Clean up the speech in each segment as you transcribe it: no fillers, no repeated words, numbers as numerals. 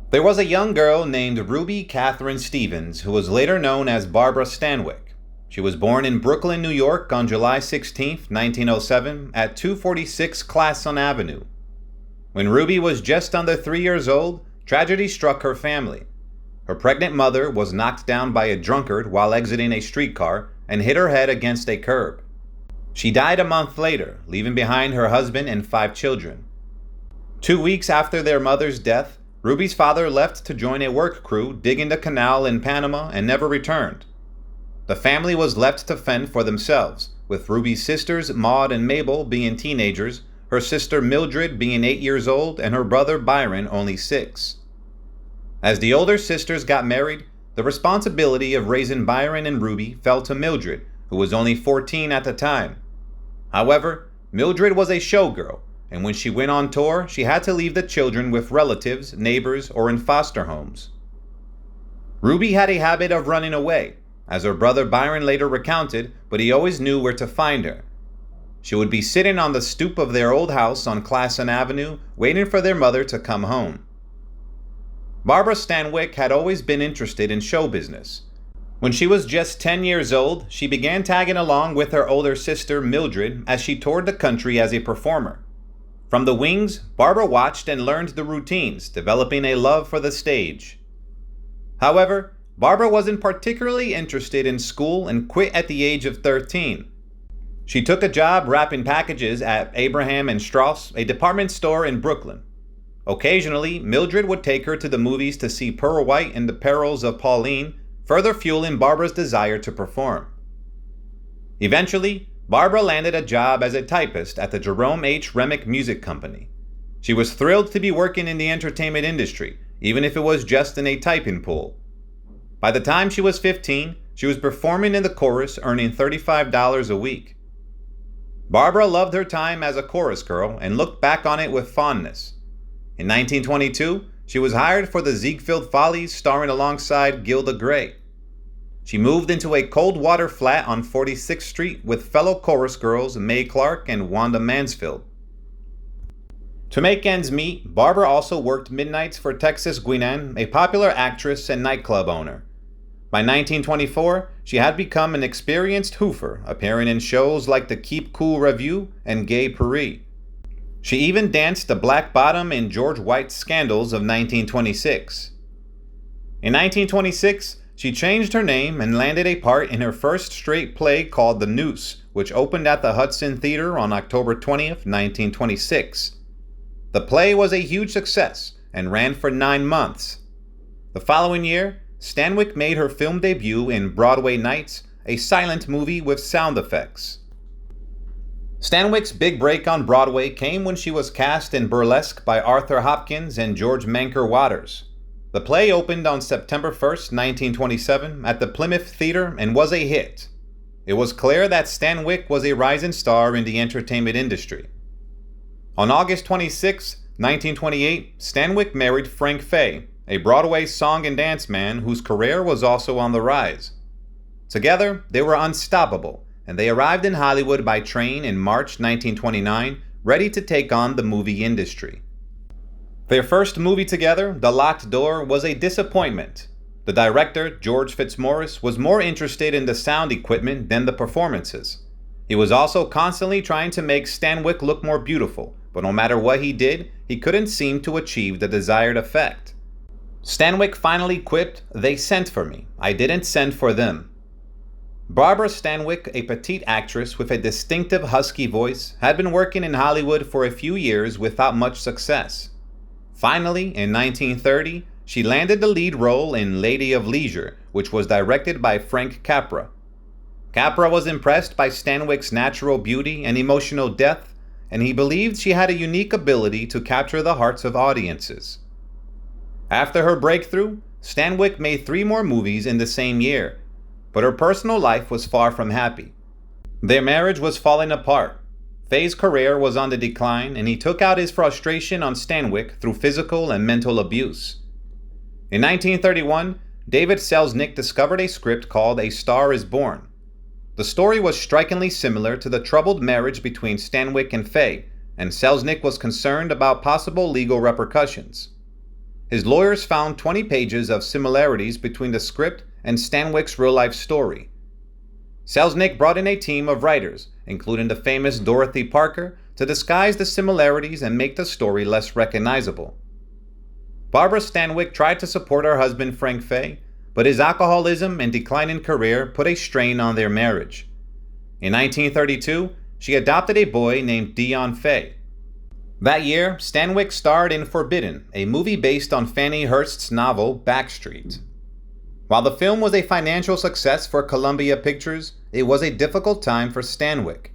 There was a young girl named Ruby Catherine Stevens who was later known as Barbara Stanwyck. She was born in Brooklyn, New York on July 16, 1907 at 246 Classon Avenue. When Ruby was just under 3 years old, tragedy struck her family. Her pregnant mother was knocked down by a drunkard while exiting a streetcar and hit her head against a curb. She died a month later, leaving behind her husband and 5 children. 2 weeks after their mother's death, Ruby's father left to join a work crew digging the canal in Panama and never returned. The family was left to fend for themselves, with Ruby's sisters Maud and Mabel being teenagers, her sister Mildred being 8 years old, and her brother Byron only 6. As the older sisters got married, the responsibility of raising Byron and Ruby fell to Mildred, who was only 14 at the time. However, Mildred was a showgirl, and when she went on tour, she had to leave the children with relatives, neighbors, or in foster homes. Ruby had a habit of running away, as her brother Byron later recounted, but he always knew where to find her. She would be sitting on the stoop of their old house on Classon Avenue, waiting for their mother to come home. Barbara Stanwyck had always been interested in show business. When she was just 10 years old, she began tagging along with her older sister Mildred as she toured the country as a performer. From the wings, Barbara watched and learned the routines, developing a love for the stage. However, Barbara wasn't particularly interested in school and quit at the age of 13. She took a job wrapping packages at Abraham and Strauss, a department store in Brooklyn. Occasionally, Mildred would take her to the movies to see Pearl White and the Perils of Pauline, further fueling Barbara's desire to perform. Eventually, Barbara landed a job as a typist at the Jerome H. Remick Music Company. She was thrilled to be working in the entertainment industry, even if it was just in a typing pool. By the time she was 15, she was performing in the chorus, earning $35 a week. Barbara loved her time as a chorus girl and looked back on it with fondness. In 1922, she was hired for the Ziegfeld Follies, starring alongside Gilda Gray. She moved into a cold water flat on 46th Street with fellow chorus girls Mae Clark and Wanda Mansfield. To make ends meet, Barbara also worked midnights for Texas Guinan, a popular actress and nightclub owner. By 1924, she had become an experienced hoofer, appearing in shows like the Keep Cool Revue and Gay Paris. She even danced the Black Bottom in George White's Scandals of 1926. In 1926, she changed her name and landed a part in her first straight play called The Noose, which opened at the Hudson Theater on October 20th, 1926. The play was a huge success and ran for 9 months. The following year, Stanwyck made her film debut in Broadway Nights, a silent movie with sound effects. Stanwyck's big break on Broadway came when she was cast in Burlesque by Arthur Hopkins and George Manker Waters. The play opened on September 1st, 1927 at the Plymouth Theater and was a hit. It was clear that Stanwyck was a rising star in the entertainment industry. On August 26, 1928, Stanwyck married Frank Fay, a Broadway song and dance man whose career was also on the rise. Together, they were unstoppable, and they arrived in Hollywood by train in March 1929, ready to take on the movie industry. Their first movie together, The Locked Door, was a disappointment. The director, George Fitzmaurice, was more interested in the sound equipment than the performances. He was also constantly trying to make Stanwyck look more beautiful, but no matter what he did, he couldn't seem to achieve the desired effect. Stanwyck finally quipped, "They sent for me. I didn't send for them." Barbara Stanwyck, a petite actress with a distinctive husky voice, had been working in Hollywood for a few years without much success. Finally, in 1930, she landed the lead role in Lady of Leisure, which was directed by Frank Capra. Capra was impressed by Stanwyck's natural beauty and emotional depth, and he believed she had a unique ability to capture the hearts of audiences. After her breakthrough, Stanwyck made 3 more movies in the same year, but her personal life was far from happy. Their marriage was falling apart. Fay's career was on the decline, and he took out his frustration on Stanwyck through physical and mental abuse. In 1931, David Selznick discovered a script called A Star is Born. The story was strikingly similar to the troubled marriage between Stanwyck and Fay, and Selznick was concerned about possible legal repercussions. His lawyers found 20 pages of similarities between the script and Stanwyck's real-life story. Selznick brought in a team of writers, including the famous Dorothy Parker, to disguise the similarities and make the story less recognizable. Barbara Stanwyck tried to support her husband Frank Fay, but his alcoholism and declining career put a strain on their marriage. In 1932, she adopted a boy named Dion Fay. That year, Stanwyck starred in Forbidden, a movie based on Fannie Hurst's novel Backstreet. While the film was a financial success for Columbia Pictures, it was a difficult time for Stanwyck.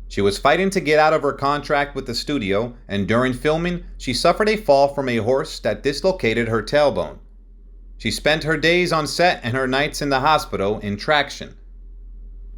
She was fighting to get out of her contract with the studio, and during filming, she suffered a fall from a horse that dislocated her tailbone. She spent her days on set and her nights in the hospital in traction.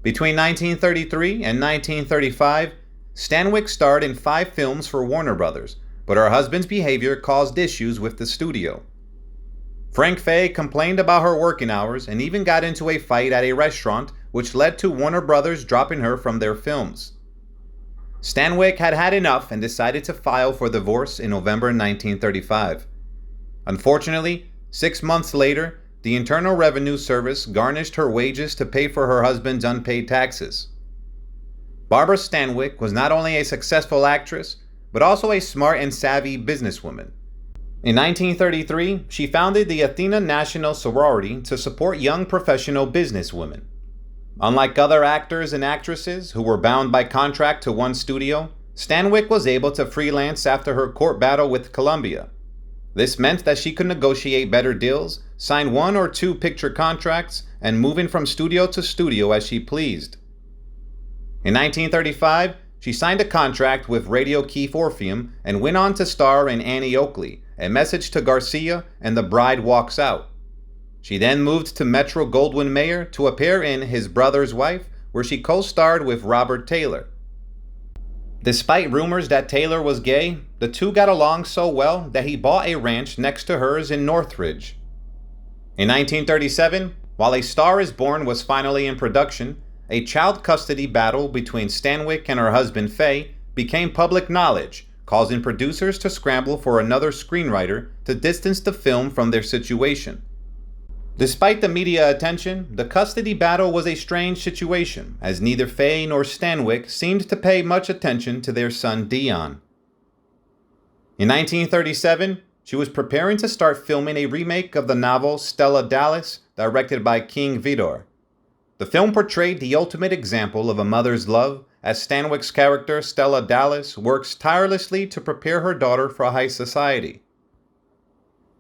Between 1933 and 1935, Stanwyck starred in 5 films for Warner Brothers, but her husband's behavior caused issues with the studio. Frank Fay complained about her working hours and even got into a fight at a restaurant, which led to Warner Brothers dropping her from their films. Stanwyck had had enough and decided to file for divorce in November 1935. Unfortunately, 6 months later, the Internal Revenue Service garnished her wages to pay for her husband's unpaid taxes. Barbara Stanwyck was not only a successful actress, but also a smart and savvy businesswoman. In 1933, she founded the Athena National Sorority to support young professional businesswomen. Unlike other actors and actresses who were bound by contract to one studio, Stanwyck was able to freelance after her court battle with Columbia. This meant that she could negotiate better deals, sign 1 or 2 picture contracts, and move in from studio to studio as she pleased. In 1935, she signed a contract with Radio Keefe Orpheum and went on to star in Annie Oakley, A Message to Garcia, and The Bride Walks Out. She then moved to Metro-Goldwyn-Mayer to appear in His Brother's Wife, where she co-starred with Robert Taylor. Despite rumors that Taylor was gay, the two got along so well that he bought a ranch next to hers in Northridge. In 1937, while A Star is Born was finally in production, a child custody battle between Stanwyck and her husband Fay became public knowledge, causing producers to scramble for another screenwriter to distance the film from their situation. Despite the media attention, the custody battle was a strange situation, as neither Fay nor Stanwyck seemed to pay much attention to their son Dion. In 1937, she was preparing to start filming a remake of the novel Stella Dallas, directed by King Vidor. The film portrayed the ultimate example of a mother's love, as Stanwyck's character Stella Dallas works tirelessly to prepare her daughter for high society.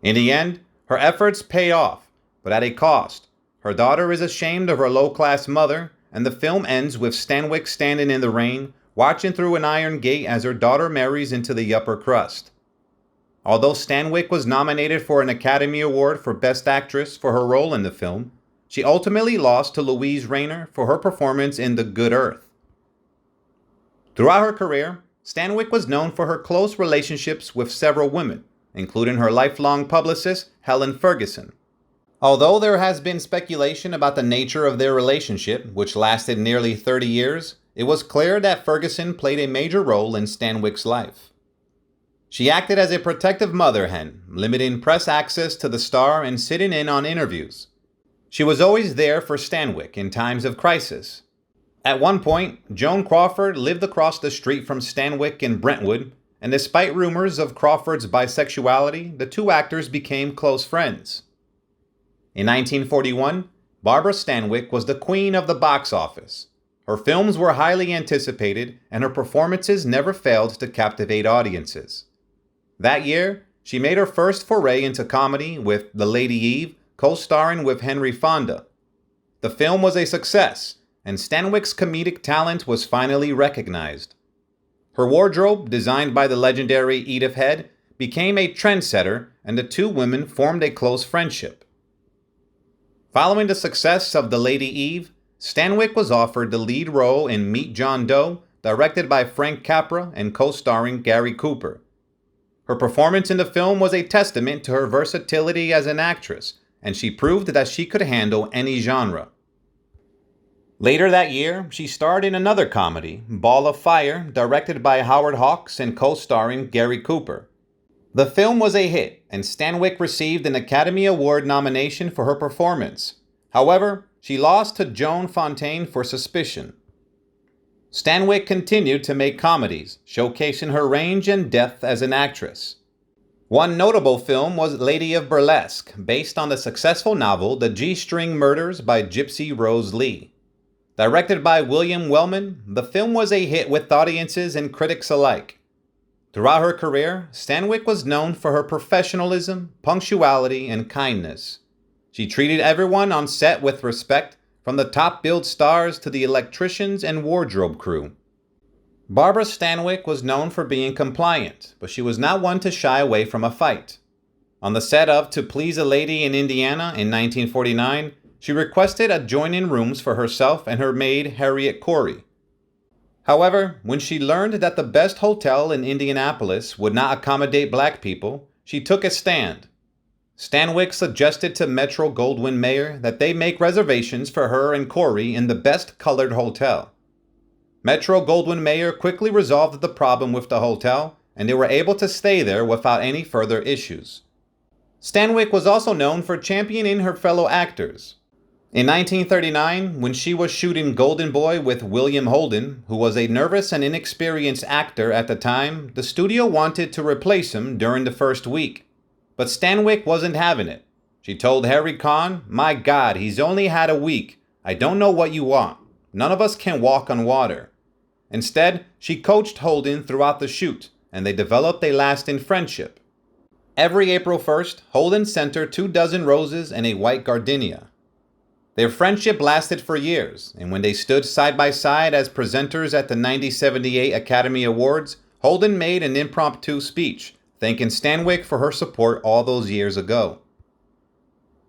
In the end, her efforts pay off, but at a cost. Her daughter is ashamed of her low-class mother, and the film ends with Stanwyck standing in the rain, watching through an iron gate as her daughter marries into the upper crust. Although Stanwyck was nominated for an Academy Award for Best Actress for her role in the film, she ultimately lost to Louise Rayner for her performance in The Good Earth. Throughout her career, Stanwyck was known for her close relationships with several women, including her lifelong publicist, Helen Ferguson. Although there has been speculation about the nature of their relationship, which lasted nearly 30 years, it was clear that Ferguson played a major role in Stanwyck's life. She acted as a protective mother hen, limiting press access to the star and sitting in on interviews. She was always there for Stanwyck in times of crisis. At one point, Joan Crawford lived across the street from Stanwyck in Brentwood, and despite rumors of Crawford's bisexuality, the two actors became close friends. In 1941, Barbara Stanwyck was the queen of the box office. Her films were highly anticipated, and her performances never failed to captivate audiences. That year, she made her first foray into comedy with The Lady Eve, co-starring with Henry Fonda. The film was a success, and Stanwyck's comedic talent was finally recognized. Her wardrobe, designed by the legendary Edith Head, became a trendsetter, and the two women formed a close friendship. Following the success of The Lady Eve, Stanwyck was offered the lead role in Meet John Doe, directed by Frank Capra and co-starring Gary Cooper. Her performance in the film was a testament to her versatility as an actress, and she proved that she could handle any genre. Later that year, she starred in another comedy, Ball of Fire, directed by Howard Hawks and co-starring Gary Cooper. The film was a hit, and Stanwyck received an Academy Award nomination for her performance. However, she lost to Joan Fontaine for Suspicion. Stanwyck continued to make comedies, showcasing her range and depth as an actress. One notable film was Lady of Burlesque, based on the successful novel The G-String Murders by Gypsy Rose Lee. Directed by William Wellman, the film was a hit with audiences and critics alike. Throughout her career, Stanwyck was known for her professionalism, punctuality, and kindness. She treated everyone on set with respect, from the top-billed stars to the electricians and wardrobe crew. Barbara Stanwyck was known for being compliant, but she was not one to shy away from a fight. On the set of To Please a Lady in Indiana in 1949, she requested adjoining rooms for herself and her maid Harriet Corey. However, when she learned that the best hotel in Indianapolis would not accommodate black people, she took a stand. Stanwyck suggested to Metro-Goldwyn-Mayer that they make reservations for her and Corey in the best colored hotel. Metro-Goldwyn-Mayer quickly resolved the problem with the hotel, and they were able to stay there without any further issues. Stanwyck was also known for championing her fellow actors. In 1939, when she was shooting Golden Boy with William Holden, who was a nervous and inexperienced actor at the time, the studio wanted to replace him during the first week. But Stanwyck wasn't having it. She told Harry Kahn, "My God, he's only had a week. I don't know what you want. None of us can walk on water." Instead, she coached Holden throughout the shoot, and they developed a lasting friendship. Every April 1st, Holden sent her 24 roses and a white gardenia. Their friendship lasted for years, and when they stood side by side as presenters at the 1978 Academy Awards, Holden made an impromptu speech, thanking Stanwyck for her support all those years ago.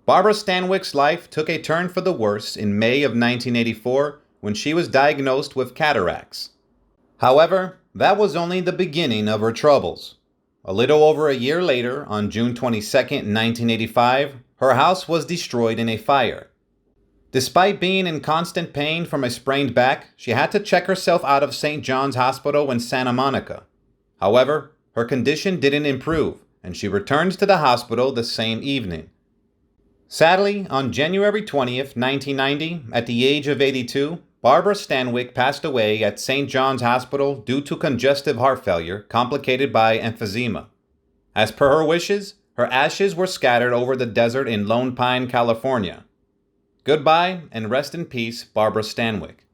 Barbara Stanwyck's life took a turn for the worse in May of 1984 when she was diagnosed with cataracts. However, that was only the beginning of her troubles. A little over a year later, on June 22, 1985, her house was destroyed in a fire. Despite being in constant pain from a sprained back, she had to check herself out of St. John's Hospital in Santa Monica. However, her condition didn't improve, and she returned to the hospital the same evening. Sadly, on January 20th, 1990, at the age of 82, Barbara Stanwyck passed away at St. John's Hospital due to congestive heart failure complicated by emphysema. As per her wishes, her ashes were scattered over the desert in Lone Pine, California. Goodbye, and rest in peace, Barbara Stanwyck.